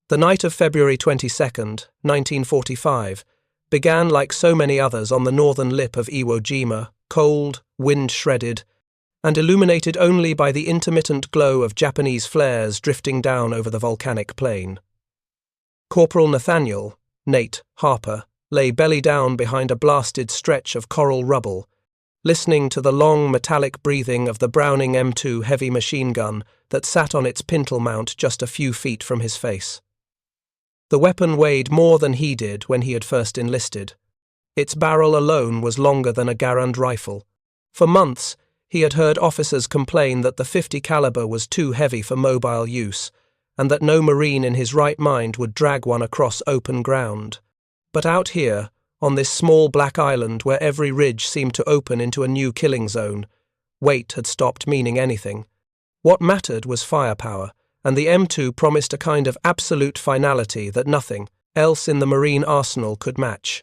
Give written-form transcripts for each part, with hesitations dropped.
The night of February 22nd, 1945, began like so many others on the northern lip of Iwo Jima, cold, wind-shredded, and illuminated only by the intermittent glow of Japanese flares drifting down over the volcanic plain. Corporal Nathaniel, Nate, Harper, lay belly down behind a blasted stretch of coral rubble, listening to the long metallic breathing of the Browning M2 heavy machine gun that sat on its pintle mount just a few feet from his face. The weapon weighed more than he did when he had first enlisted. Its barrel alone was longer than a Garand rifle. For months, he had heard officers complain that the .50 caliber was too heavy for mobile use, and that no Marine in his right mind would drag one across open ground. But out here, on this small black island where every ridge seemed to open into a new killing zone, weight had stopped meaning anything. What mattered was firepower, and the M2 promised a kind of absolute finality that nothing else in the Marine arsenal could match.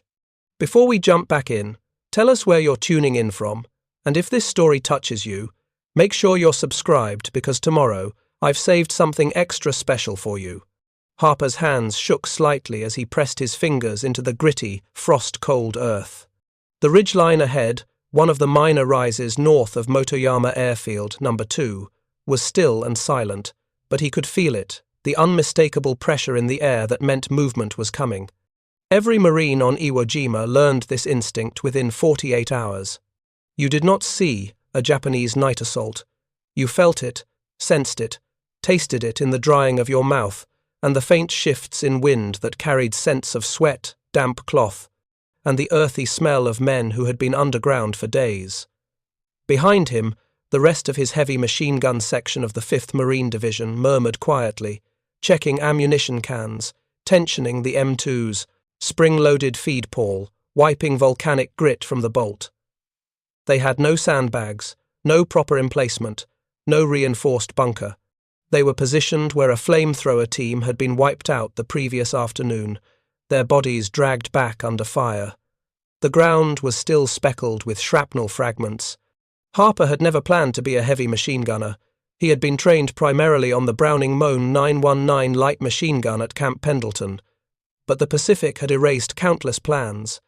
Before we jump back in, tell us where you're tuning in from, and if this story touches you, make sure you're subscribed because tomorrow I've saved something extra special for you. Harper's hands shook slightly as he pressed his fingers into the gritty, frost-cold earth. The ridgeline ahead, one of the minor rises north of Motoyama Airfield, No. 2, was still and silent, but he could feel it, the unmistakable pressure in the air that meant movement was coming. Every Marine on Iwo Jima learned this instinct within 48 hours. You did not see a Japanese night assault. You felt it, sensed it, tasted it in the drying of your mouth, and the faint shifts in wind that carried scents of sweat, damp cloth, and the earthy smell of men who had been underground for days. Behind him, the rest of his heavy machine gun section of the 5th Marine Division murmured quietly, checking ammunition cans, tensioning the M2s, spring-loaded feed pall, wiping volcanic grit from the bolt. They had no sandbags, no proper emplacement, no reinforced bunker. They were positioned where a flamethrower team had been wiped out the previous afternoon, their bodies dragged back under fire. The ground was still speckled with shrapnel fragments. Harper had never planned to be a heavy machine gunner. He had been trained primarily on the Browning Mohn 919 light machine gun at Camp Pendleton. But the Pacific had erased countless plans.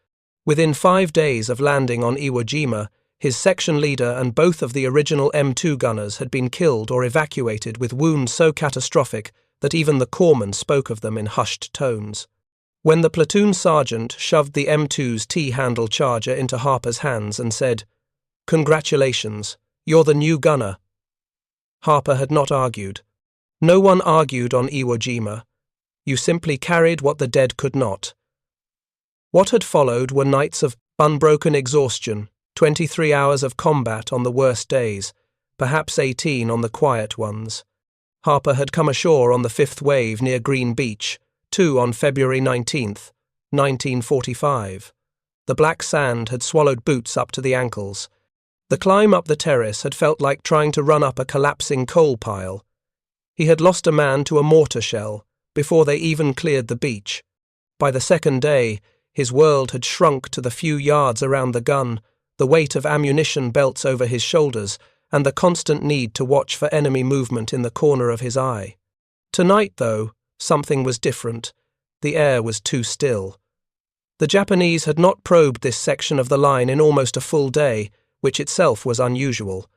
Within 5 days of landing on Iwo Jima, his section leader and both of the original M2 gunners had been killed or evacuated with wounds so catastrophic that even the corpsmen spoke of them in hushed tones. When the platoon sergeant shoved the M2's T-handle charger into Harper's hands and said, "Congratulations, you're the new gunner," Harper had not argued. No one argued on Iwo Jima. You simply carried what the dead could not. What had followed were nights of unbroken exhaustion, 23 hours of combat on the worst days, perhaps 18 on the quiet ones. Harper had come ashore on the 5th wave near Green Beach, 2 on February 19th, 1945. The black sand had swallowed boots up to the ankles. The climb up the terrace had felt like trying to run up a collapsing coal pile. He had lost a man to a mortar shell before they even cleared the beach. By the second day, his world had shrunk to the few yards around the gun, the weight of ammunition belts over his shoulders, and the constant need to watch for enemy movement in the corner of his eye. Tonight, though, something was different. The air was too still. The Japanese had not probed this section of the line in almost a full day, which itself was unusual.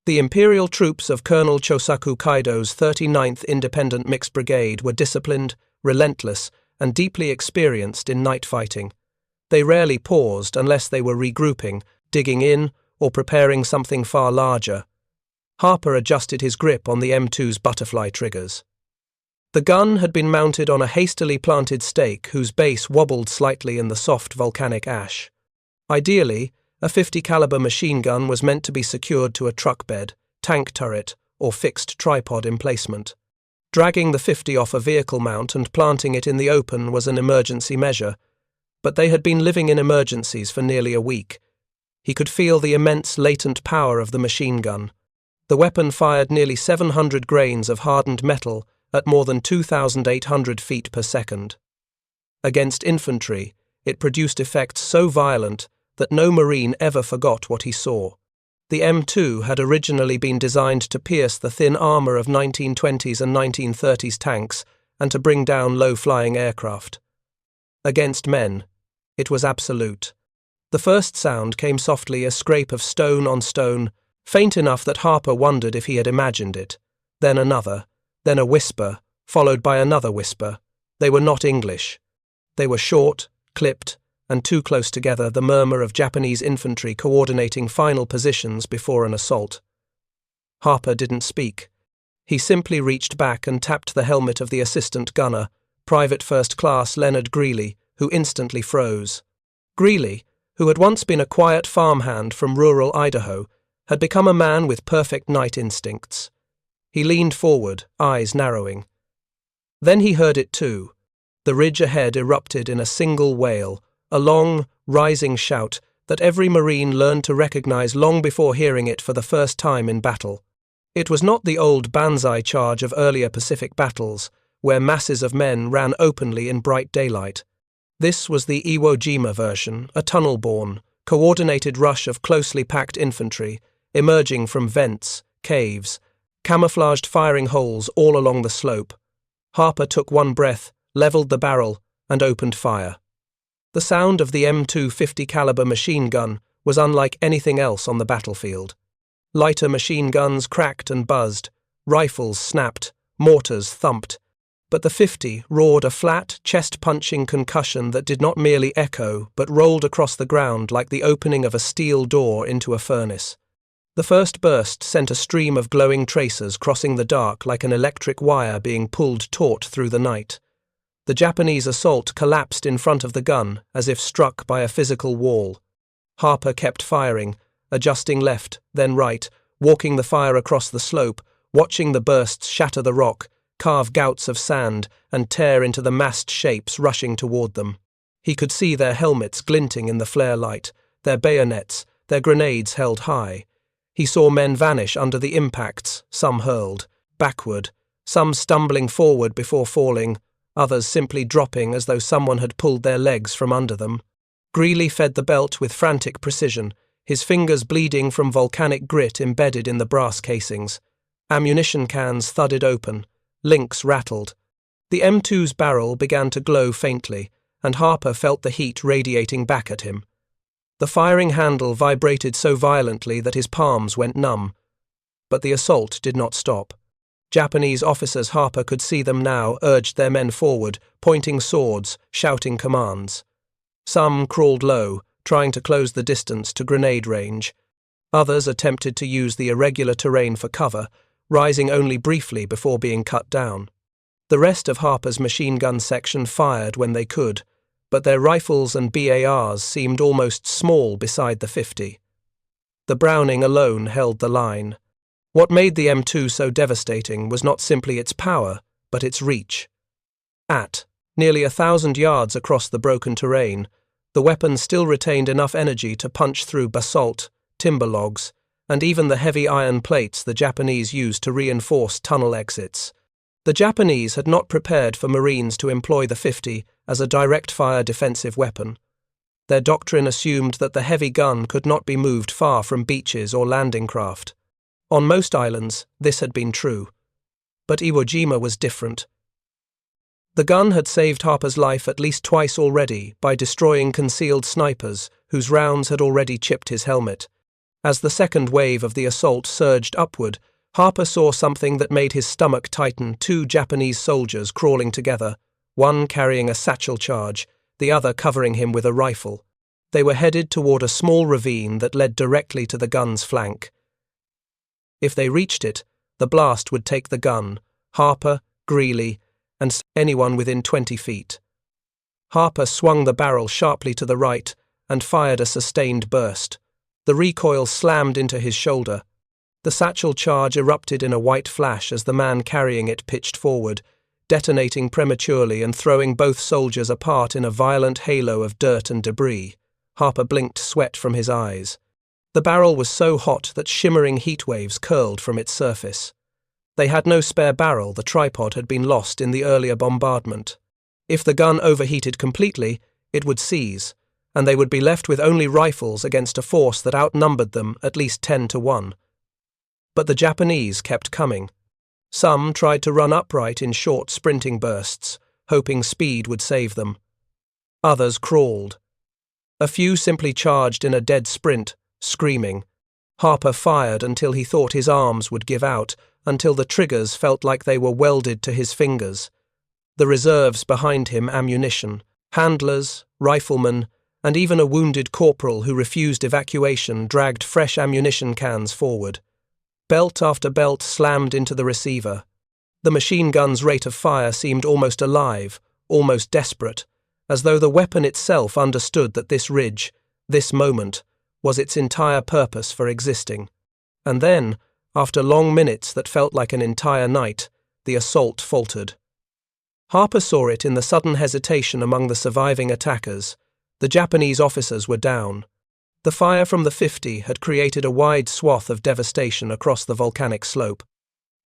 The Imperial troops of Colonel Chosaku Kaido's 39th Independent Mixed Brigade were disciplined, relentless, and deeply experienced in night fighting. They rarely paused unless they were regrouping, digging in, or preparing something far larger. Harper adjusted his grip on the M2's butterfly triggers. The gun had been mounted on a hastily planted stake whose base wobbled slightly in the soft volcanic ash. Ideally, a .50 caliber machine gun was meant to be secured to a truck bed, tank turret, or fixed tripod emplacement. Dragging the .50 off a vehicle mount and planting it in the open was an emergency measure, but they had been living in emergencies for nearly a week. He could feel the immense latent power of the machine gun. The weapon fired nearly 700 grains of hardened metal at more than 2,800 feet per second. Against infantry, it produced effects so violent that no Marine ever forgot what he saw. The M2 had originally been designed to pierce the thin armour of 1920s and 1930s tanks and to bring down low-flying aircraft. Against men, it was absolute. The first sound came softly, a scrape of stone on stone, faint enough that Harper wondered if he had imagined it. Then another, then a whisper, followed by another whisper. They were not English. They were short, clipped, and too close together, the murmur of Japanese infantry coordinating final positions before an assault. Harper didn't speak. He simply reached back and tapped the helmet of the assistant gunner, Private First Class Leonard Greeley, who instantly froze. Greeley, who had once been a quiet farmhand from rural Idaho, had become a man with perfect night instincts. He leaned forward, eyes narrowing. Then he heard it too. The ridge ahead erupted in a single wail, a long, rising shout that every Marine learned to recognize long before hearing it for the first time in battle. It was not the old banzai charge of earlier Pacific battles, where masses of men ran openly in bright daylight. This was the Iwo Jima version, a tunnel-borne, coordinated rush of closely packed infantry, emerging from vents, caves, camouflaged firing holes all along the slope. Harper took one breath, leveled the barrel, and opened fire. The sound of the M250 caliber machine gun was unlike anything else on the battlefield. Lighter machine guns cracked and buzzed, rifles snapped, mortars thumped, but the 50 roared a flat, chest-punching concussion that did not merely echo but rolled across the ground like the opening of a steel door into a furnace. The first burst sent a stream of glowing tracers crossing the dark like an electric wire being pulled taut through the night. The Japanese assault collapsed in front of the gun as if struck by a physical wall. Harper kept firing, adjusting left, then right, walking the fire across the slope, watching the bursts shatter the rock, carve gouts of sand, and tear into the massed shapes rushing toward them. He could see their helmets glinting in the flare light, their bayonets, their grenades held high. He saw men vanish under the impacts, some hurled, backward, some stumbling forward before falling, others simply dropping as though someone had pulled their legs from under them. Greeley fed the belt with frantic precision, his fingers bleeding from volcanic grit embedded in the brass casings. Ammunition cans thudded open, links rattled. The M2's barrel began to glow faintly, and Harper felt the heat radiating back at him. The firing handle vibrated so violently that his palms went numb. But the assault did not stop. Japanese officers, Harper could see them now, urged their men forward, pointing swords, shouting commands. Some crawled low, trying to close the distance to grenade range. Others attempted to use the irregular terrain for cover, rising only briefly before being cut down. The rest of Harper's machine gun section fired when they could, but their rifles and BARs seemed almost small beside the 50. The Browning alone held the line. What made the M2 so devastating was not simply its power, but its reach. At nearly 1,000 yards across the broken terrain, the weapon still retained enough energy to punch through basalt, timber logs, and even the heavy iron plates the Japanese used to reinforce tunnel exits. The Japanese had not prepared for Marines to employ the 50 as a direct-fire defensive weapon. Their doctrine assumed that the heavy gun could not be moved far from beaches or landing craft. On most islands, this had been true. But Iwo Jima was different. The gun had saved Harper's life at least twice already by destroying concealed snipers whose rounds had already chipped his helmet. As the second wave of the assault surged upward, Harper saw something that made his stomach tighten: 2 Japanese soldiers crawling together, one carrying a satchel charge, the other covering him with a rifle. They were headed toward a small ravine that led directly to the gun's flank. If they reached it, the blast would take the gun, Harper, Greeley, and anyone within 20 feet. Harper swung the barrel sharply to the right and fired a sustained burst. The recoil slammed into his shoulder. The satchel charge erupted in a white flash as the man carrying it pitched forward, detonating prematurely and throwing both soldiers apart in a violent halo of dirt and debris. Harper blinked sweat from his eyes. The barrel was so hot that shimmering heat waves curled from its surface. They had no spare barrel, the tripod had been lost in the earlier bombardment. If the gun overheated completely, it would seize, and they would be left with only rifles against a force that outnumbered them at least 10 to 1. But the Japanese kept coming. Some tried to run upright in short sprinting bursts, hoping speed would save them. Others crawled. A few simply charged in a dead sprint, screaming. Harper fired until he thought his arms would give out, until the triggers felt like they were welded to his fingers. The reserves behind him ammunition, handlers, riflemen, and even a wounded corporal who refused evacuation dragged fresh ammunition cans forward. Belt after belt slammed into the receiver. The machine gun's rate of fire seemed almost alive, almost desperate, as though the weapon itself understood that this ridge, this moment, was its entire purpose for existing. And then, after long minutes that felt like an entire night, the assault faltered. Harper saw it in the sudden hesitation among the surviving attackers. The Japanese officers were down. The fire from the 50 had created a wide swath of devastation across the volcanic slope.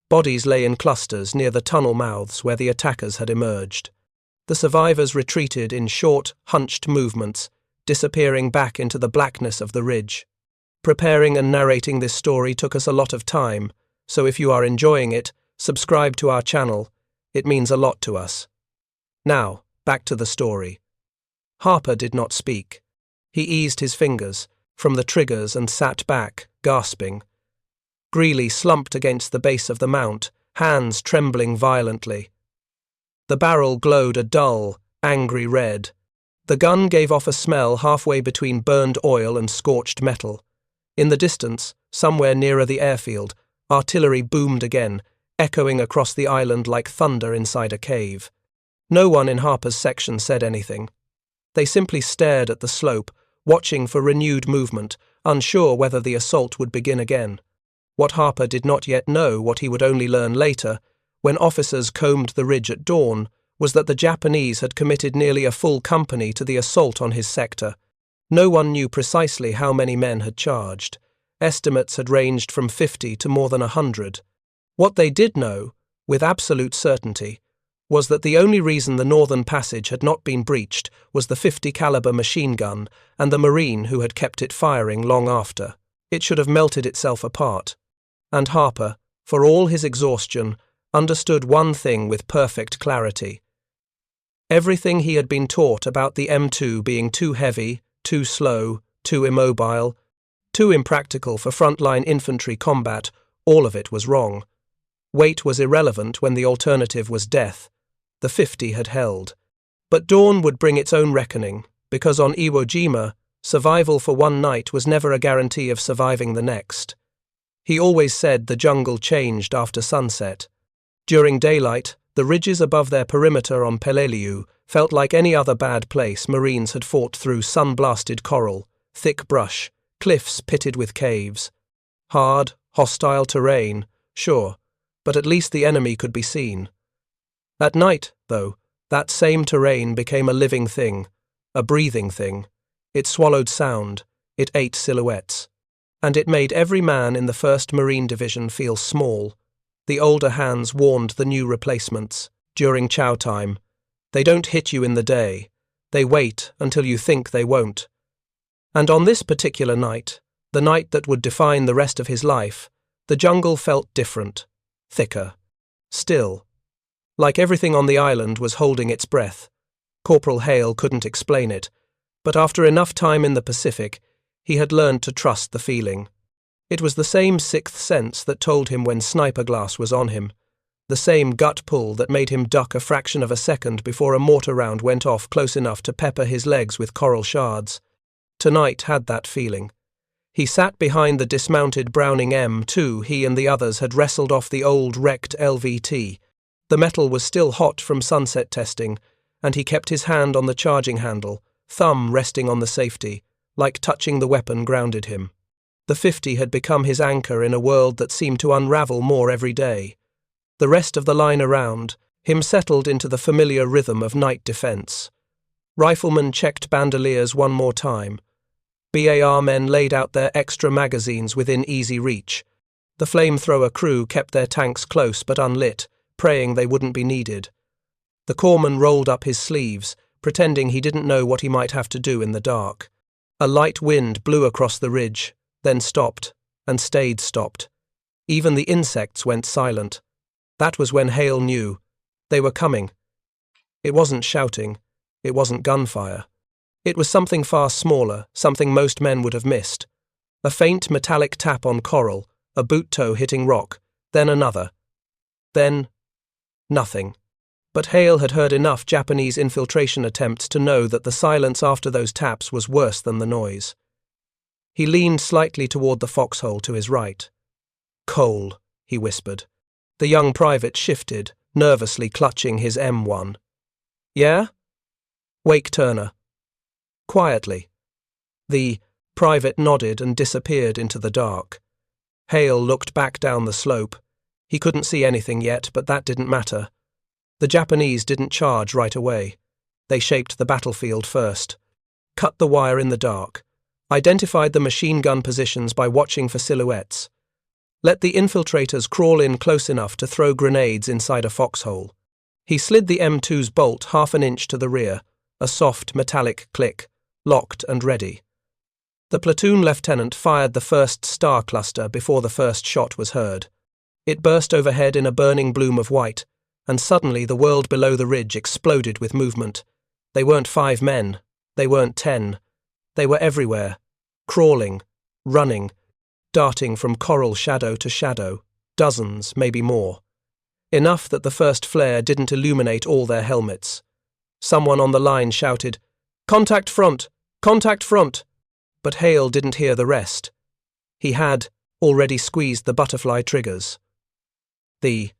Bodies lay in clusters near the tunnel mouths where the attackers had emerged. The survivors retreated in short, hunched movements, disappearing back into the blackness of the ridge. Preparing and narrating this story took us a lot of time, so if you are enjoying it, subscribe to our channel. It means a lot to us. Now, back to the story. Harper did not speak. He eased his fingers from the triggers and sat back, gasping. Greeley slumped against the base of the mount, hands trembling violently. The barrel glowed a dull, angry red. The gun gave off a smell halfway between burned oil and scorched metal. In the distance, somewhere nearer the airfield, artillery boomed again, echoing across the island like thunder inside a cave. No one in Harper's section said anything. They simply stared at the slope, watching for renewed movement, unsure whether the assault would begin again. What Harper did not yet know, what he would only learn later, when officers combed the ridge at dawn, was that the Japanese had committed nearly a full company to the assault on his sector. No one knew precisely how many men had charged. Estimates had ranged from 50 to more than 100. What they did know, with absolute certainty, was that the only reason the northern passage had not been breached was the 50 caliber machine gun and the Marine who had kept it firing long after. It should have melted itself apart. And Harper, for all his exhaustion, understood one thing with perfect clarity. Everything he had been taught about the M2 being too heavy, too slow, too immobile, too impractical for frontline infantry combat, all of it was wrong. Weight was irrelevant when the alternative was death. The 50 had held. But dawn would bring its own reckoning, because on Iwo Jima, survival for one night was never a guarantee of surviving the next. He always said the jungle changed after sunset. During daylight, the ridges above their perimeter on Peleliu felt like any other bad place Marines had fought through: sun-blasted coral, thick brush, cliffs pitted with caves. Hard, hostile terrain, sure, but at least the enemy could be seen. At night, though, that same terrain became a living thing, a breathing thing. It swallowed sound, it ate silhouettes. And it made every man in the 1st Marine Division feel small. The older hands warned the new replacements. During chow time, they don't hit you in the day. They wait until you think they won't. And on this particular night, the night that would define the rest of his life, the jungle felt different, thicker, still. Like everything on the island was holding its breath. Corporal Hale couldn't explain it, but after enough time in the Pacific, he had learned to trust the feeling. It was the same sixth sense that told him when sniper glass was on him, the same gut pull that made him duck a fraction of a second before a mortar round went off close enough to pepper his legs with coral shards. Tonight had that feeling. He sat behind the dismounted Browning M2 he and the others had wrestled off the old wrecked LVT. The metal was still hot from sunset testing, and he kept his hand on the charging handle, thumb resting on the safety, like touching the weapon grounded him. The 50 had become his anchor in a world that seemed to unravel more every day. The rest of the line around him settled into the familiar rhythm of night defense. Riflemen checked bandoliers one more time. BAR men laid out their extra magazines within easy reach. The flamethrower crew kept their tanks close but unlit, praying they wouldn't be needed. The corpsman rolled up his sleeves, pretending he didn't know what he might have to do in the dark. A light wind blew across the ridge, then stopped, and stayed stopped. Even the insects went silent. That was when Hale knew. They were coming. It wasn't shouting. It wasn't gunfire. It was something far smaller, something most men would have missed. A faint metallic tap on coral, a boot toe hitting rock, then another. Then nothing. But Hale had heard enough Japanese infiltration attempts to know that the silence after those taps was worse than the noise. He leaned slightly toward the foxhole to his right. "Coal," he whispered. The young private shifted, nervously clutching his M1. "Yeah?" "Wake Turner." Quietly. The private nodded and disappeared into the dark. Hale looked back down the slope. He couldn't see anything yet, but that didn't matter. The Japanese didn't charge right away. They shaped the battlefield first. Cut the wire in the dark. Identified the machine gun positions by watching for silhouettes. Let the infiltrators crawl in close enough to throw grenades inside a foxhole. He slid the M2's bolt half an inch to the rear, a soft metallic click, locked and ready. The platoon lieutenant fired the first star cluster before the first shot was heard. It burst overhead in a burning bloom of white, and suddenly the world below the ridge exploded with movement. They weren't 5 men. They weren't 10. They were everywhere, crawling, running, darting from coral shadow to shadow, dozens, maybe more. Enough that the first flare didn't illuminate all their helmets. Someone on the line shouted, "Contact front! Contact front!" But Hale didn't hear the rest. He had already squeezed the butterfly triggers. The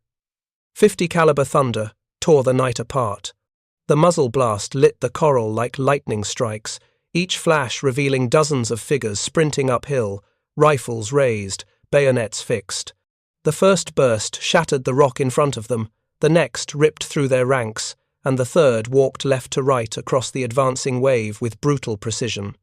.50 caliber thunder tore the night apart. The muzzle blast lit the coral like lightning strikes, each flash revealing dozens of figures sprinting uphill, rifles raised, bayonets fixed. The first burst shattered the rock in front of them, the next ripped through their ranks, and the third walked left to right across the advancing wave with brutal precision.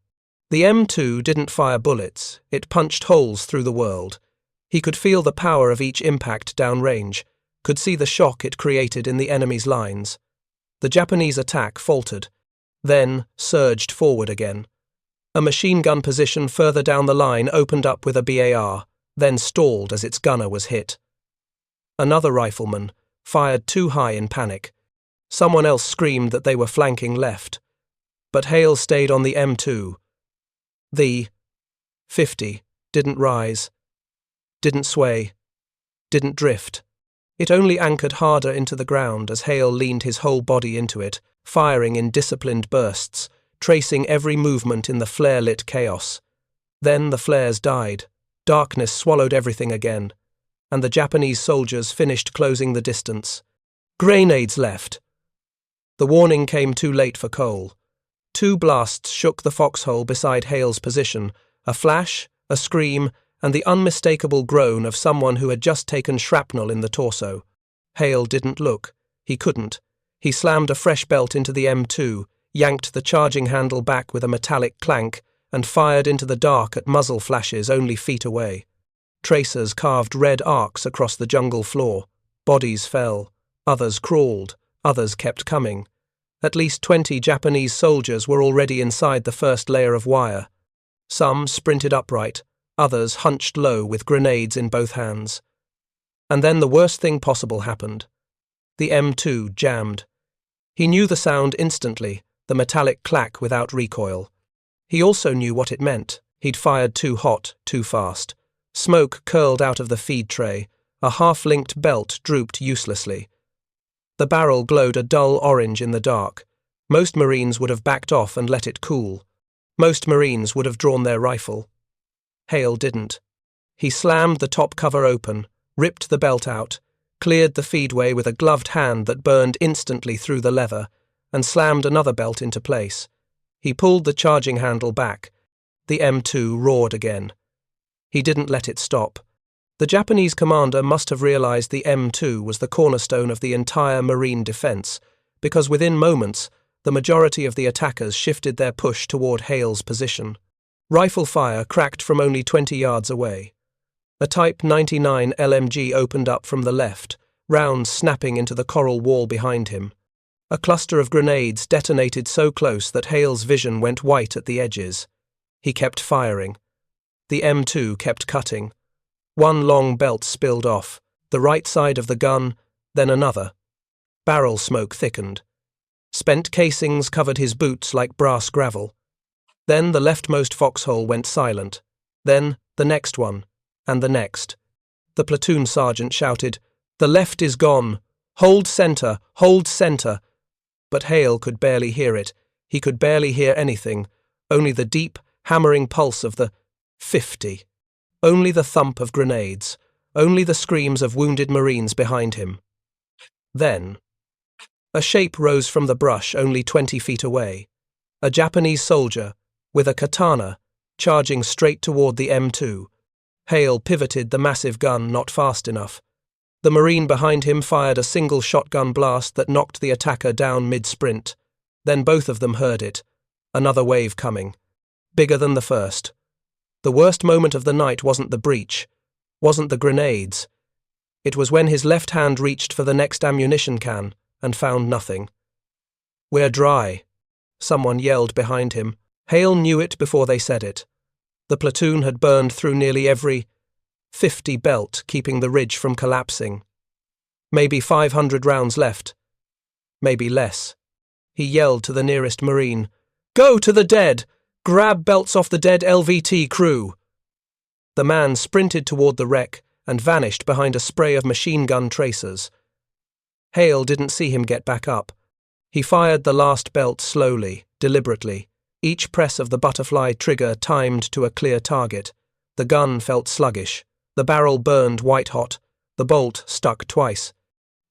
The M2 didn't fire bullets, it punched holes through the world. He could feel the power of each impact downrange, could see the shock it created in the enemy's lines. The Japanese attack faltered, then surged forward again. A machine gun position further down the line opened up with a BAR, then stalled as its gunner was hit. Another rifleman fired too high in panic. Someone else screamed that they were flanking left. But Hale stayed on the M2. The .50 didn't rise, didn't sway, didn't drift. It only anchored harder into the ground as Hale leaned his whole body into it, firing in disciplined bursts, tracing every movement in the flare-lit chaos. Then the flares died, darkness swallowed everything again, and the Japanese soldiers finished closing the distance. Grenades left. The warning came too late for Cole. 2 blasts shook the foxhole beside Hale's position, a flash, a scream, and the unmistakable groan of someone who had just taken shrapnel in the torso. Hale didn't look. He couldn't. He slammed a fresh belt into the M2, yanked the charging handle back with a metallic clank, and fired into the dark at muzzle flashes only feet away. Tracers carved red arcs across the jungle floor. Bodies fell. Others crawled. Others kept coming. At least 20 Japanese soldiers were already inside the first layer of wire. Some sprinted upright, others hunched low with grenades in both hands. And then the worst thing possible happened. The M2 jammed. He knew the sound instantly, the metallic clack without recoil. He also knew what it meant. He'd fired too hot, too fast. Smoke curled out of the feed tray. A half-linked belt drooped uselessly. The barrel glowed a dull orange in the dark. Most Marines would have backed off and let it cool. Most Marines would have drawn their rifle. Hale didn't. He slammed the top cover open, ripped the belt out, cleared the feedway with a gloved hand that burned instantly through the leather, and slammed another belt into place. He pulled the charging handle back. The M2 roared again. He didn't let it stop. The Japanese commander must have realized the M2 was the cornerstone of the entire Marine defense, because within moments, the majority of the attackers shifted their push toward Hale's position. Rifle fire cracked from only 20 yards away. A Type 99 LMG opened up from the left, rounds snapping into the coral wall behind him. A cluster of grenades detonated so close that Hale's vision went white at the edges. He kept firing. The M2 kept cutting. One long belt spilled off, the right side of the gun, then another. Barrel smoke thickened. Spent casings covered his boots like brass gravel. Then the leftmost foxhole went silent. Then the next one, and the next. The platoon sergeant shouted, "The left is gone! Hold centre! Hold centre!" But Hale could barely hear it. He could barely hear anything, only the deep, hammering pulse of the 50. Only the thump of grenades, only the screams of wounded Marines behind him. Then, a shape rose from the brush only 20 feet away. A Japanese soldier, with a katana, charging straight toward the M2. Hale pivoted the massive gun not fast enough. The Marine behind him fired a single shotgun blast that knocked the attacker down mid-sprint. Then both of them heard it. Another wave coming. Bigger than the first. The worst moment of the night wasn't the breach, wasn't the grenades. It was when his left hand reached for the next ammunition can and found nothing. "We're dry," someone yelled behind him. Hale knew it before they said it. The platoon had burned through nearly every 50 belt, keeping the ridge from collapsing. Maybe 500 rounds left. Maybe less. He yelled to the nearest Marine, "Go to the dead! Grab belts off the dead LVT crew!" The man sprinted toward the wreck and vanished behind a spray of machine gun tracers. Hale didn't see him get back up. He fired the last belt slowly, deliberately, each press of the butterfly trigger timed to a clear target. The gun felt sluggish. The barrel burned white-hot. The bolt stuck twice.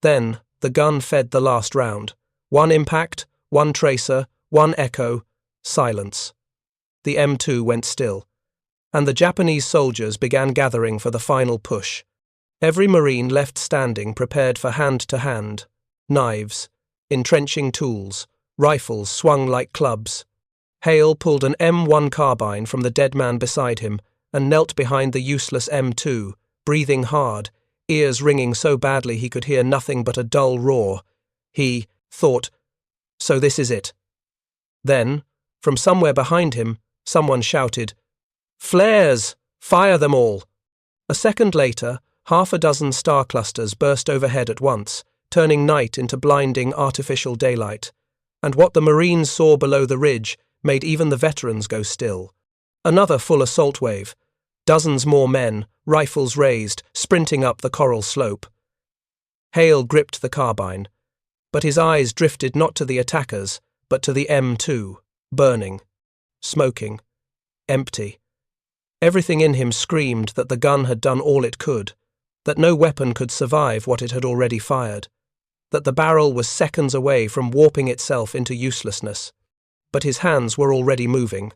Then the gun fed the last round. One impact, one tracer, one echo, silence. The M2 went still, and the Japanese soldiers began gathering for the final push. Every Marine left standing prepared for hand-to-hand, knives, entrenching tools, rifles swung like clubs. Hale pulled an M1 carbine from the dead man beside him and knelt behind the useless M2, breathing hard, ears ringing so badly he could hear nothing but a dull roar. He thought, "So this is it." Then, from somewhere behind him, someone shouted, "Flares! Fire them all!" A second later, half a dozen star clusters burst overhead at once, turning night into blinding artificial daylight. And what the Marines saw below the ridge made even the veterans go still. Another full assault wave. Dozens more men, rifles raised, sprinting up the coral slope. Hale gripped the carbine, but his eyes drifted not to the attackers, but to the M2, burning, smoking, empty. Everything in him screamed that the gun had done all it could, that no weapon could survive what it had already fired, that the barrel was seconds away from warping itself into uselessness. But his hands were already moving.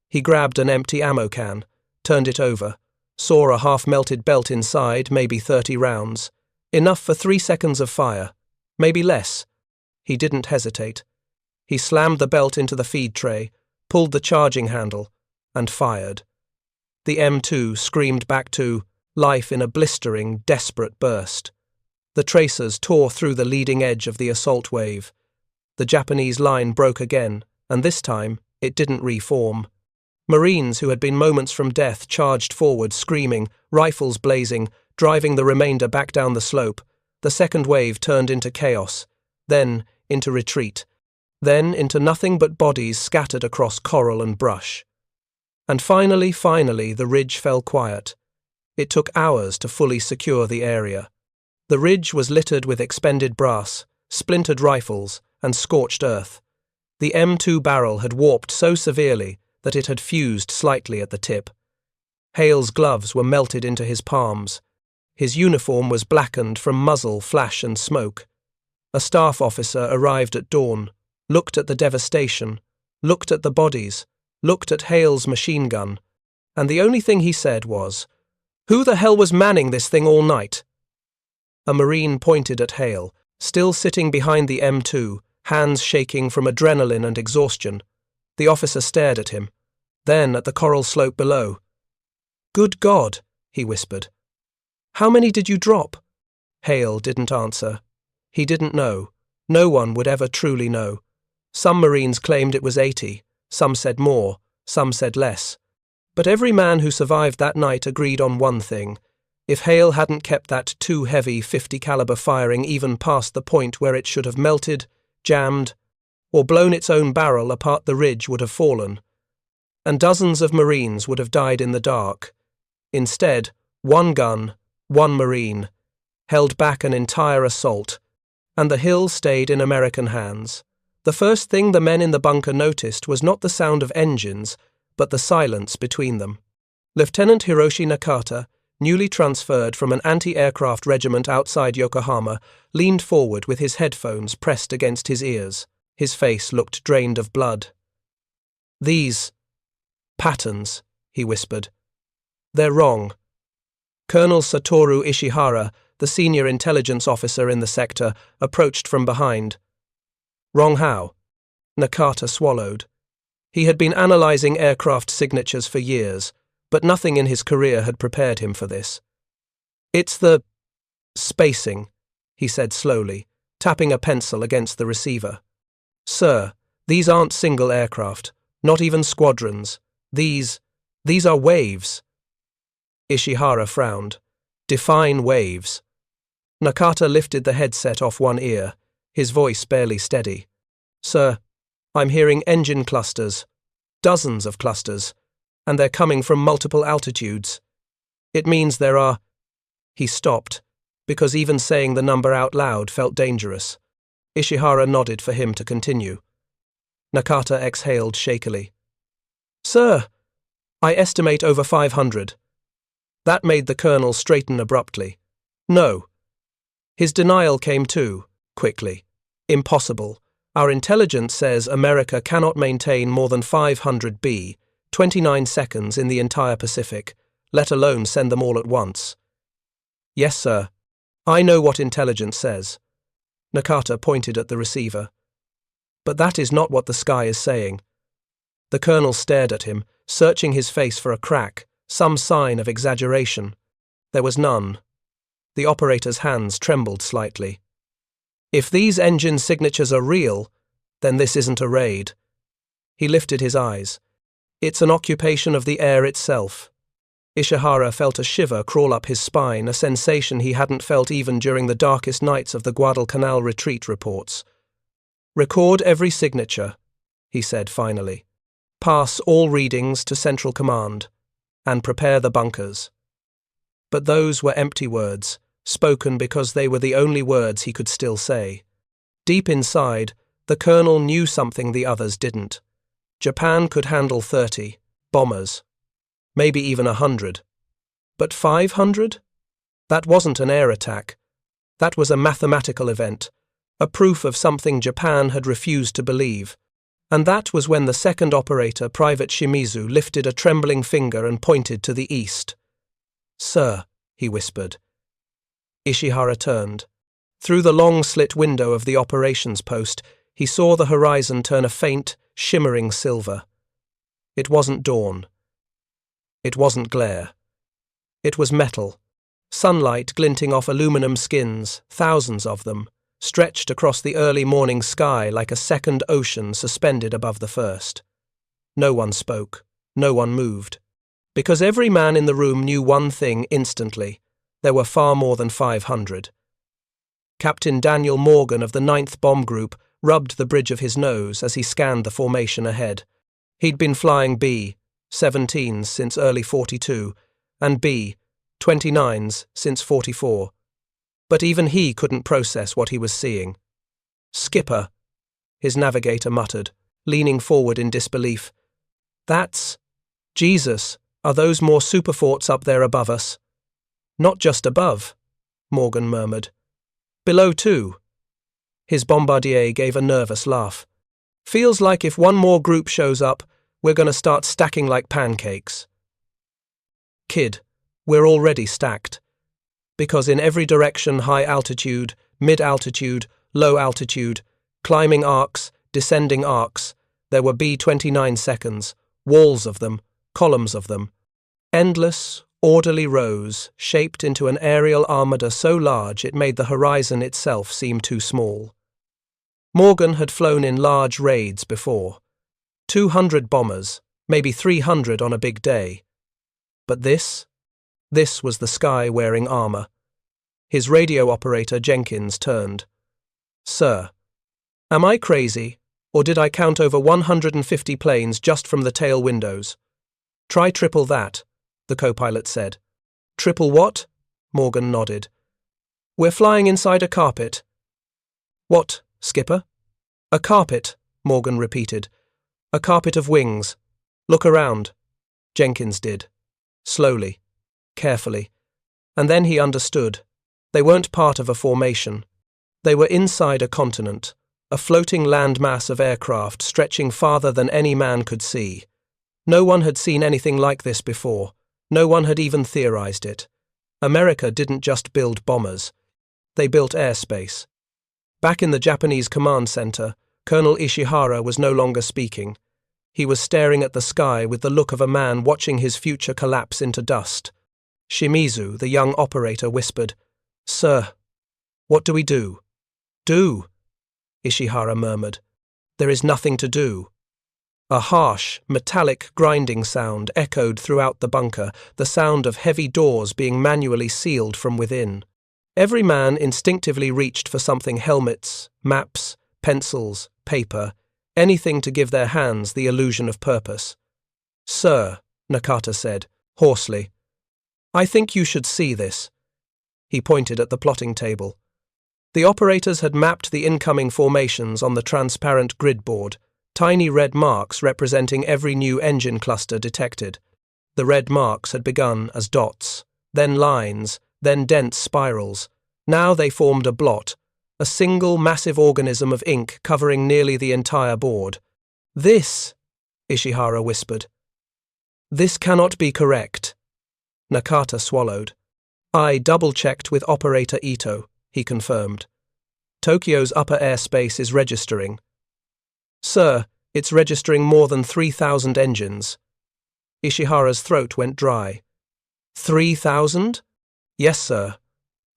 He grabbed an empty ammo can, turned it over, saw a half-melted belt inside, maybe 30 rounds. Enough for 3 seconds of fire, maybe less. He didn't hesitate. He slammed the belt into the feed tray, pulled the charging handle, and fired. The M2 screamed back to life in a blistering, desperate burst. The tracers tore through the leading edge of the assault wave. The Japanese line broke again, and this time it didn't reform. Marines who had been moments from death charged forward, screaming, rifles blazing, driving the remainder back down the slope. The second wave turned into chaos, then into retreat, then into nothing but bodies scattered across coral and brush. And finally, the ridge fell quiet. It took hours to fully secure the area. The ridge was littered with expended brass, splintered rifles, and scorched earth. The M2 barrel had warped so severely that it had fused slightly at the tip. Hale's gloves were melted into his palms. His uniform was blackened from muzzle, flash, and smoke. A staff officer arrived at dawn, looked at the devastation, looked at the bodies, looked at Hale's machine gun, and the only thing he said was, "Who the hell was manning this thing all night?" A Marine pointed at Hale, still sitting behind the M2, hands shaking from adrenaline and exhaustion. The officer stared at him, then at the coral slope below. "Good God," he whispered. "How many did you drop?" Hale didn't answer. He didn't know. No one would ever truly know. Some Marines claimed it was 80, some said more, some said less. But every man who survived that night agreed on one thing. If Hale hadn't kept that too heavy 50 caliber firing even past the point where it should have melted, jammed, or blown its own barrel apart, the ridge would have fallen, and dozens of Marines would have died in the dark. Instead, one gun, one Marine, held back an entire assault, and the hill stayed in American hands. The first thing the men in the bunker noticed was not the sound of engines, but the silence between them. Lieutenant Hiroshi Nakata, newly transferred from an anti-aircraft regiment outside Yokohama, leaned forward with his headphones pressed against his ears. His face looked drained of blood. "These patterns," he whispered. "They're wrong." Colonel Satoru Ishihara, the senior intelligence officer in the sector, approached from behind. "Wrong how?" Nakata swallowed. He had been analyzing aircraft signatures for years, but nothing in his career had prepared him for this. "It's the spacing," he said slowly, tapping a pencil against the receiver. "Sir, these aren't single aircraft, not even squadrons. These are waves." Ishihara frowned. "Define waves." Nakata lifted the headset off one ear, his voice barely steady. "Sir, I'm hearing engine clusters, dozens of clusters, and they're coming from multiple altitudes. It means there are—" He stopped, because even saying the number out loud felt dangerous. Ishihara nodded for him to continue. Nakata exhaled shakily. "Sir, I estimate over 500. That made the colonel straighten abruptly. "No." His denial came too, quickly. "Impossible. Our intelligence says America cannot maintain more than 500 B, 29 seconds in the entire Pacific, let alone send them all at once." "Yes, sir. I know what intelligence says." Nakata pointed at the receiver. "But that is not what the sky is saying." The colonel stared at him, searching his face for a crack, some sign of exaggeration. There was none. The operator's hands trembled slightly. "If these engine signatures are real, then this isn't a raid." He lifted his eyes. "It's an occupation of the air itself." Ishihara felt a shiver crawl up his spine, a sensation he hadn't felt even during the darkest nights of the Guadalcanal retreat reports. "Record every signature," he said finally. "Pass all readings to Central Command, and prepare the bunkers." But those were empty words, spoken because they were the only words he could still say. Deep inside, the colonel knew something the others didn't. Japan could handle 30 bombers, maybe even 100. But 500? That wasn't an air attack. That was a mathematical event, a proof of something Japan had refused to believe. And that was when the second operator, Private Shimizu, lifted a trembling finger and pointed to the east. "Sir," he whispered. Ishihara turned. Through the long slit window of the operations post, he saw the horizon turn a faint, shimmering silver. It wasn't dawn. It wasn't glare. It was metal, sunlight glinting off aluminum skins, thousands of them, stretched across the early morning sky like a second ocean suspended above the first. No one spoke, no one moved, because every man in the room knew one thing instantly: there were far more than 500. Captain Daniel Morgan of the 9th Bomb Group rubbed the bridge of his nose as he scanned the formation ahead. He'd been flying B-17s since early 42, and B-29s since 44. But even he couldn't process what he was seeing. "Skipper," his navigator muttered, leaning forward in disbelief. "That's... Jesus, are those more superforts up there above us?" "Not just above," Morgan murmured. "Below too." His bombardier gave a nervous laugh. "Feels like if one more group shows up, we're going to start stacking like pancakes." "Kid, we're already stacked. Because in every direction, high altitude, mid-altitude, low altitude, climbing arcs, descending arcs, there were B-29 seconds, walls of them, columns of them. Endless, orderly rows, shaped into an aerial armada so large it made the horizon itself seem too small. Morgan had flown in large raids before. 200 bombers, maybe 300 on a big day. But this? This was the sky wearing armor. His radio operator, Jenkins, turned. "Sir, am I crazy, or did I count over 150 planes just from the tail windows?" "Try triple that," the co-pilot said. "Triple what?" Morgan nodded. "We're flying inside a carpet." "What, skipper?" "A carpet," Morgan repeated. "A carpet of wings. Look around." Jenkins did. Slowly. Carefully. And then he understood. They weren't part of a formation. They were inside a continent, a floating landmass of aircraft stretching farther than any man could see. No one had seen anything like this before. No one had even theorized it. America didn't just build bombers. They built airspace. Back in the Japanese command center, Colonel Ishihara was no longer speaking. He was staring at the sky with the look of a man watching his future collapse into dust. Shimizu, the young operator, whispered, "Sir, what do we do?" "Do?" Ishihara murmured. "There is nothing to do." A harsh, metallic grinding sound echoed throughout the bunker, the sound of heavy doors being manually sealed from within. Every man instinctively reached for something: helmets, maps, pencils, paper, anything to give their hands the illusion of purpose. "Sir," Nakata said, hoarsely, "I think you should see this." He pointed at the plotting table. The operators had mapped the incoming formations on the transparent grid board, tiny red marks representing every new engine cluster detected. The red marks had begun as dots, then lines, then dense spirals. Now they formed a blot, a single massive organism of ink covering nearly the entire board. "This," Ishihara whispered. "This cannot be correct." Nakata swallowed. "I double-checked with Operator Ito," he confirmed. "Tokyo's upper airspace is registering." "Sir, it's registering more than 3,000 engines." Ishihara's throat went dry. 3,000? "Yes, sir."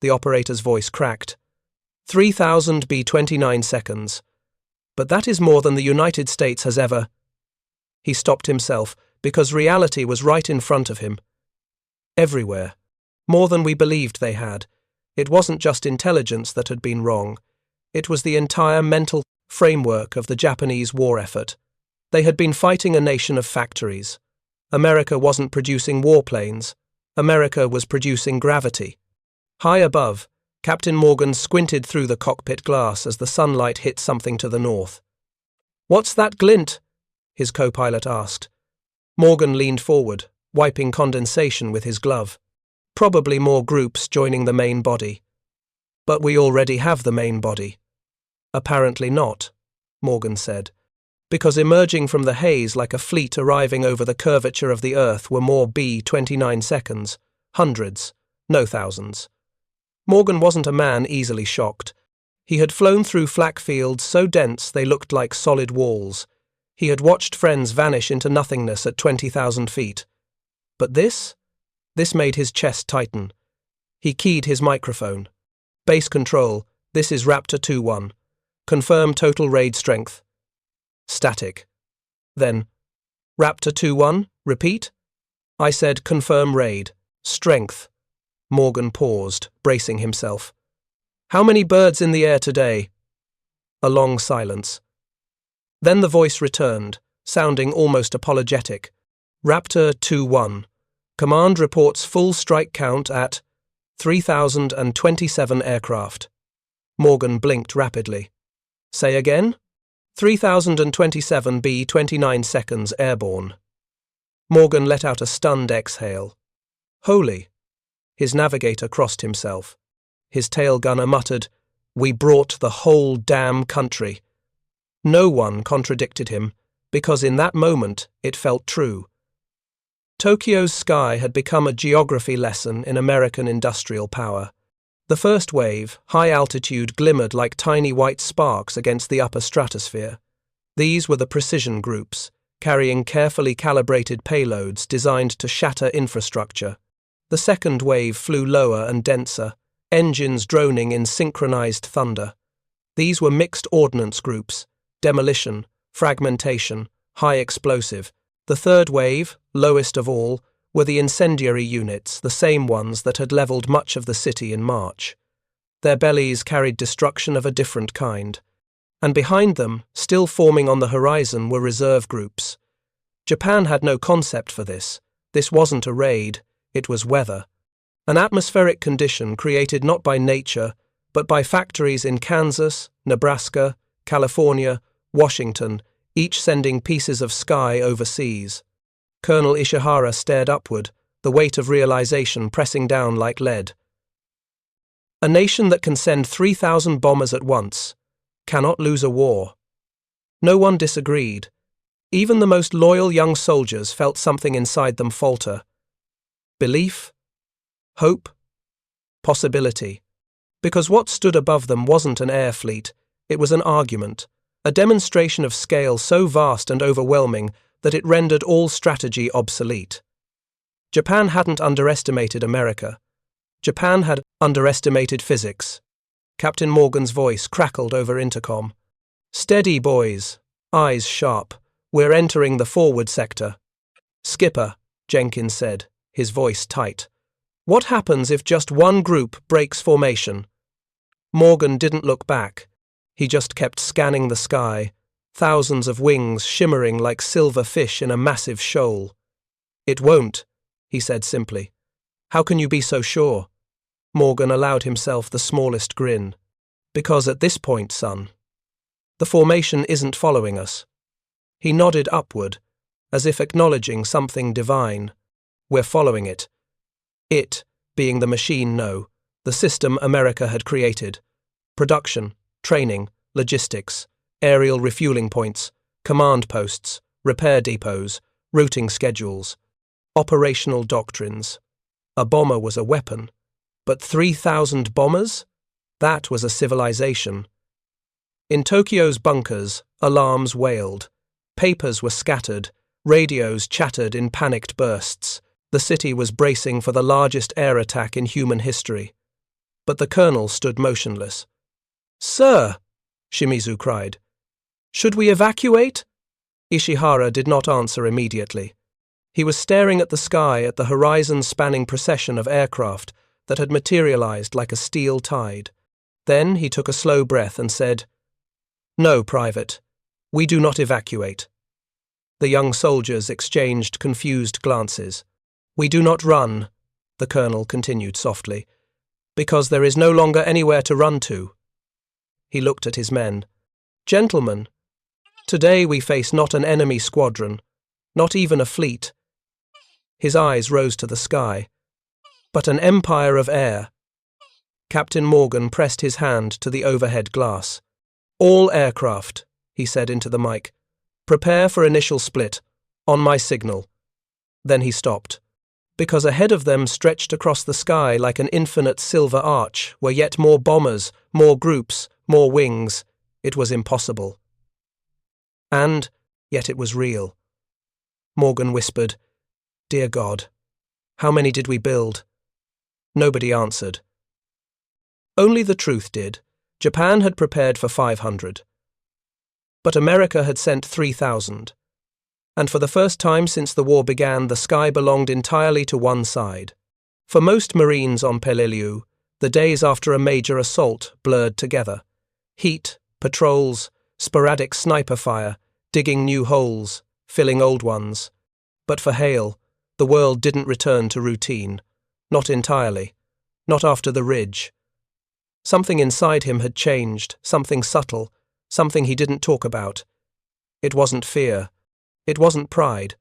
The operator's voice cracked. 3,000 be 29 seconds. But that is more than the United States has ever. He stopped himself, because reality was right in front of him. Everywhere. More than we believed they had. It wasn't just intelligence that had been wrong. It was the entire mental framework of the Japanese war effort. They had been fighting a nation of factories. America wasn't producing warplanes. America was producing gravity. High above, Captain Morgan squinted through the cockpit glass as the sunlight hit something to the north. "What's that glint?" his co-pilot asked. Morgan leaned forward, wiping condensation with his glove. "Probably more groups joining the main body." "But we already have the main body." "Apparently not," Morgan said, "because emerging from the haze like a fleet arriving over the curvature of the Earth were more B-29 seconds, hundreds, no thousands." Morgan wasn't a man easily shocked. He had flown through flak fields so dense they looked like solid walls. He had watched friends vanish into nothingness at 20,000 feet. But this? This made his chest tighten. He keyed his microphone. "Base control, this is Raptor 2-1. Confirm total raid strength." Static. Then, "Raptor 2-1, repeat." I said confirm raid. Strength. Morgan paused, bracing himself. "How many birds in the air today?" A long silence. Then the voice returned, sounding almost apologetic. "Raptor 2-1. Command reports full strike count at 3,027 aircraft." Morgan blinked rapidly. "Say again?" 3,027 B 29 seconds airborne." Morgan let out a stunned exhale. "Holy." His navigator crossed himself. His tail gunner muttered, "We brought the whole damn country." No one contradicted him, because in that moment it felt true. Tokyo's sky had become a geography lesson in American industrial power. The first wave, high altitude, glimmered like tiny white sparks against the upper stratosphere. These were the precision groups, carrying carefully calibrated payloads designed to shatter infrastructure. The second wave flew lower and denser, engines droning in synchronized thunder. These were mixed ordnance groups, demolition, fragmentation, high explosive. The third wave, lowest of all, were the incendiary units, the same ones that had leveled much of the city in March. Their bellies carried destruction of a different kind. And behind them, still forming on the horizon, were reserve groups. Japan had no concept for this. This wasn't a raid, it was weather. An atmospheric condition created not by nature, but by factories in Kansas, Nebraska, California, Washington, each sending pieces of sky overseas. Colonel Ishihara stared upward, the weight of realization pressing down like lead. A nation that can send 3,000 bombers at once cannot lose a war. No one disagreed. Even the most loyal young soldiers felt something inside them falter. Belief? Hope? Possibility. Because what stood above them wasn't an air fleet, it was an argument, a demonstration of scale so vast and overwhelming that it rendered all strategy obsolete. Japan hadn't underestimated America. Japan had underestimated physics. Captain Morgan's voice crackled over intercom. "Steady, boys. Eyes sharp. We're entering the forward sector." "Skipper," Jenkins said, his voice tight. "What happens if just one group breaks formation?" Morgan didn't look back. He just kept scanning the sky, thousands of wings shimmering like silver fish in a massive shoal. "It won't," he said simply. "How can you be so sure?" Morgan allowed himself the smallest grin. "Because at this point, son, the formation isn't following us." He nodded upward, as if acknowledging something divine. "We're following it." It, being the machine, no, the system America had created. Production, training, logistics, aerial refueling points, command posts, repair depots, routing schedules, operational doctrines. A bomber was a weapon, but 3,000 bombers? That was a civilization. In Tokyo's bunkers, alarms wailed. Papers were scattered, radios chattered in panicked bursts. The city was bracing for the largest air attack in human history. But the colonel stood motionless. "Sir!" Shimizu cried. "Should we evacuate?" Ishihara did not answer immediately. He was staring at the sky, at the horizon-spanning procession of aircraft that had materialized like a steel tide. Then he took a slow breath and said, "No, Private. We do not evacuate." The young soldiers exchanged confused glances. "We do not run," the colonel continued softly, "because there is no longer anywhere to run to." He looked at his men. "Gentlemen, today we face not an enemy squadron, not even a fleet." His eyes rose to the sky. "But an empire of air." Captain Morgan pressed his hand to the overhead glass. "All aircraft," he said into the mic. "Prepare for initial split, on my signal." Then he stopped, because ahead of them, stretched across the sky like an infinite silver arch, were yet more bombers, more groups, more wings. It was impossible. And yet it was real. Morgan whispered, "Dear God, how many did we build?" Nobody answered. Only the truth did. Japan had prepared for 500. But America had sent 3,000. And for the first time since the war began, the sky belonged entirely to one side. For most Marines on Peleliu, the days after a major assault blurred together. Heat, patrols, sporadic sniper fire, digging new holes, filling old ones. But for Hale, the world didn't return to routine. Not entirely. Not after the ridge. Something inside him had changed, something subtle, something he didn't talk about. It wasn't fear. It wasn't pride.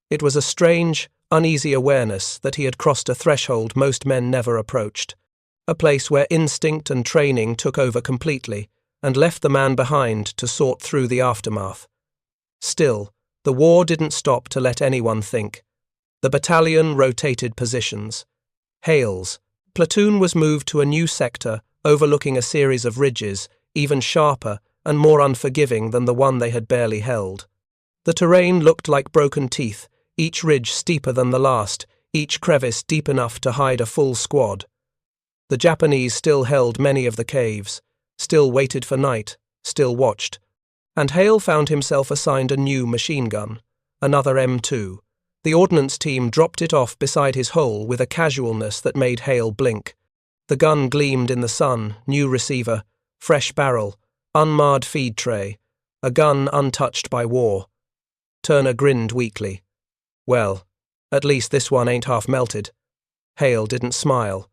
It was a strange, uneasy awareness that he had crossed a threshold most men never approached. A place where instinct and training took over completely and left the man behind to sort through the aftermath. Still, the war didn't stop to let anyone think. The battalion rotated positions. Hale's platoon was moved to a new sector overlooking a series of ridges, even sharper and more unforgiving than the one they had barely held. The terrain looked like broken teeth, each ridge steeper than the last, each crevice deep enough to hide a full squad. The Japanese still held many of the caves, still waited for night, still watched, and Hale found himself assigned a new machine gun, another M2, The ordnance team dropped it off beside his hole with a casualness that made Hale blink. The gun gleamed in the sun, new receiver, fresh barrel, unmarred feed tray, a gun untouched by war. Turner grinned weakly. Well, at least this one ain't half melted. Hale didn't smile.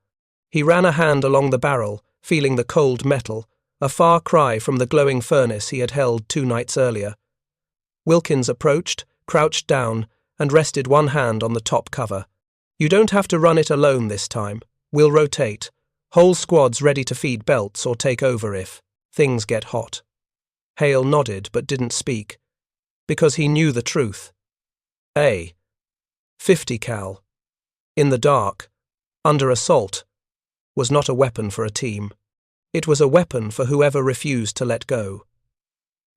He ran a hand along the barrel, feeling the cold metal, a far cry from the glowing furnace he had held 2 nights earlier. Wilkins approached, crouched down, and rested one hand on the top cover. You don't have to run it alone this time. We'll rotate. Whole squads ready to feed belts or take over if things get hot. Hale nodded but didn't speak, because he knew the truth. 50 cal. In the dark, under assault, was not a weapon for a team. It was a weapon for whoever refused to let go.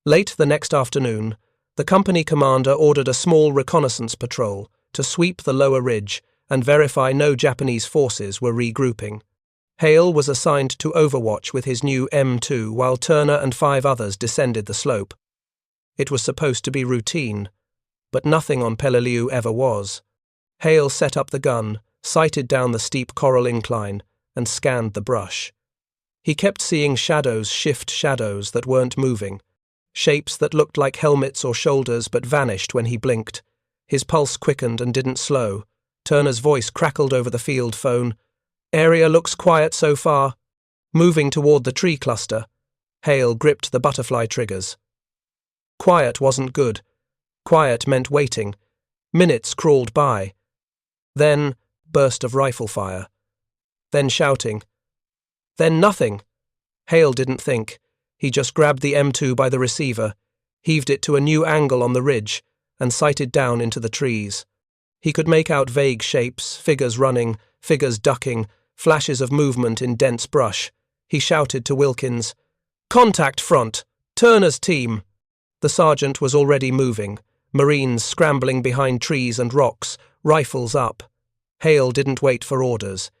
Late the next afternoon, the company commander ordered a small reconnaissance patrol to sweep the lower ridge and verify no Japanese forces were regrouping. Hale was assigned to overwatch with his new M2 while Turner and 5 others descended the slope. It was supposed to be routine, but nothing on Peleliu ever was. Hale set up the gun, sighted down the steep coral incline, and scanned the brush. He kept seeing shadows shift shadows that weren't moving, shapes that looked like helmets or shoulders but vanished when he blinked. His pulse quickened and didn't slow. Turner's voice crackled over the field phone. Area looks quiet so far. Moving toward the tree cluster, Hale gripped the butterfly triggers. Quiet wasn't good. Quiet meant waiting. Minutes crawled by. Then, burst of rifle fire. Then shouting. Then nothing. Hale didn't think. He just grabbed the M2 by the receiver, heaved it to a new angle on the ridge, and sighted down into the trees. He could make out vague shapes, figures running, figures ducking, flashes of movement in dense brush. He shouted to Wilkins, "Contact front! Turner's team!" The sergeant was already moving, Marines scrambling behind trees and rocks, rifles up. Hale didn't wait for orders.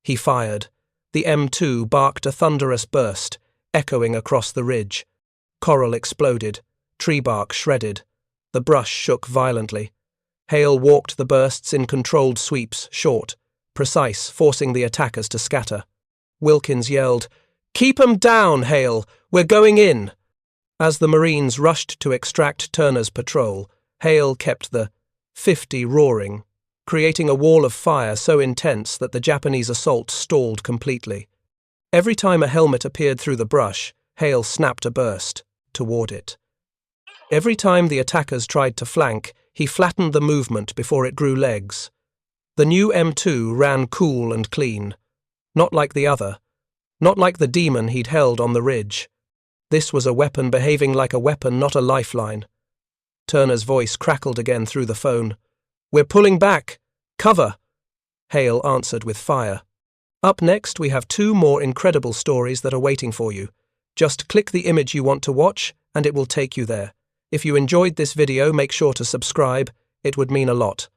He fired. The M2 barked a thunderous burst, echoing across the ridge. Coral exploded, tree bark shredded. The brush shook violently. Hale walked the bursts in controlled sweeps, short, precise, forcing the attackers to scatter. Wilkins yelled, "Keep 'em down, Hale! We're going in!" As the Marines rushed to extract Turner's patrol, Hale kept the 50 roaring, creating a wall of fire so intense that the Japanese assault stalled completely. Every time a helmet appeared through the brush, Hale snapped a burst toward it. Every time the attackers tried to flank, he flattened the movement before it grew legs. The new M2 ran cool and clean. Not like the other. Not like the demon he'd held on the ridge. This was a weapon behaving like a weapon, not a lifeline. Turner's voice crackled again through the phone. "We're pulling back! Cover!" Hale answered with fire. Up next, we have 2 more incredible stories that are waiting for you. Just click the image you want to watch, and it will take you there. If you enjoyed this video, make sure to subscribe. It would mean a lot.